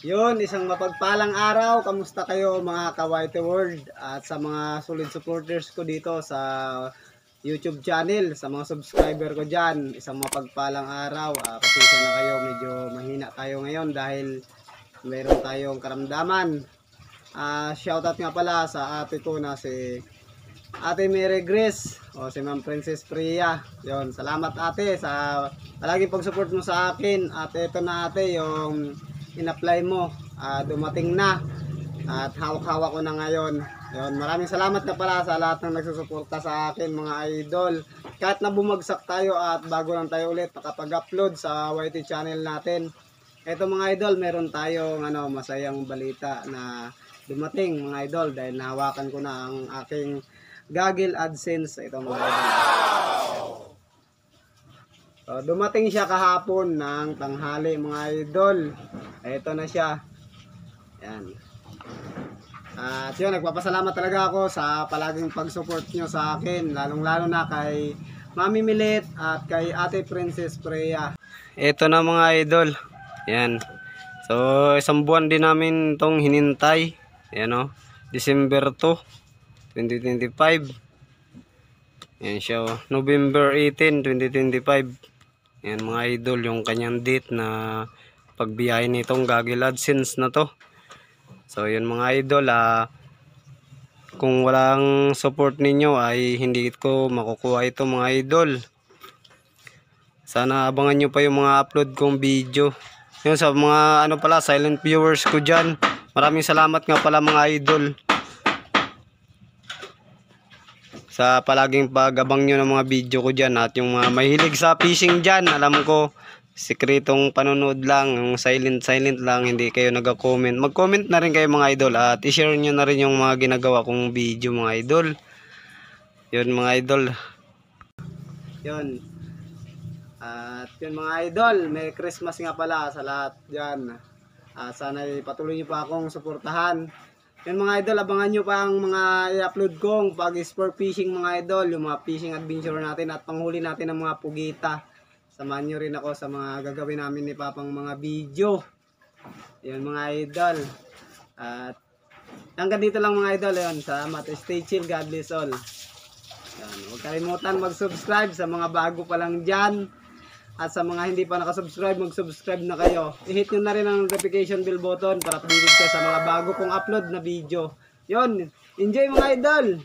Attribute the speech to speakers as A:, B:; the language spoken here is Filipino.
A: Yun, isang mapagpalang araw. Kamusta kayo mga ka-White World? At sa mga solid supporters ko dito sa YouTube channel, sa mga subscriber ko dyan, isang mapagpalang araw. Pasensya na kayo, medyo mahina tayo ngayon dahil mayroon tayong karamdaman. Shoutout nga pala sa ate ko na si Ate Mary Grace o si Ma'am Princess Priya. Yun, salamat ate sa palaging pag-support mo sa akin. At ito na ate yung in-apply mo, dumating na at hawak-hawak ko na ngayon. Yun, maraming salamat na pala sa lahat ng nagsusuporta sa akin mga idol. Kahit na bumagsak tayo at bago lang tayo ulit nakapag-upload sa YT channel natin. Ito mga idol, meron tayong masayang balita na dumating mga idol dahil nahawakan ko na ang aking Google AdSense. Ito mga idol. So, dumating siya kahapon ng tanghali mga idol. Ito na siya. Yan. At yun, nagpapasalamat talaga ako sa palaging pag-support nyo sa akin. Lalong-lalo na kay Mami Milet at kay Ate Princess Priya. Ito na mga idol. Yan. So, isang buwan din namin itong hinintay. Yan o. December 2, 2025. Yan siya o. November 18, 2025. Yan mga idol, yung kanyang date na pagbiyahe nitong Google AdSense na to. So yun mga idol, kung walang support ninyo ay hindi ko makukuha ito mga idol. Sana abangan nyo pa yung mga upload kong video. Yun, sa mga silent viewers ko dyan, maraming salamat nga pala mga idol sa palaging pag-abang nyo ng mga video ko dyan. At yung mga mahilig sa fishing dyan, alam ko sikretong panonood lang, yung silent lang, hindi kayo nag-comment. Mag-comment na rin kayo mga idol at i-share nyo na rin yung mga ginagawa kong video mga idol. Yun mga idol. Yun. At yun mga idol, Merry Christmas nga pala sa lahat dyan. Sana patuloy nyo pa akong suportahan. Yan mga idol, abangan nyo pa ang mga i-upload kong pag sport fishing mga idol, yung mga fishing adventure natin at panghuli natin ng mga pugita. Samahan nyo rin ako sa mga gagawin namin ni Papang mga video. Yan mga idol. At hanggang dito lang mga idol. Yan, salamat. Stay chill, God bless all. Yan, huwag kalimutan mag-subscribe sa mga bago pa lang dyan. At sa mga hindi pa nakasubscribe, mag-subscribe na kayo. I-hit nyo na rin ang notification bell button para updated ka sa mga bago kong upload na video. Yun, enjoy mga idol!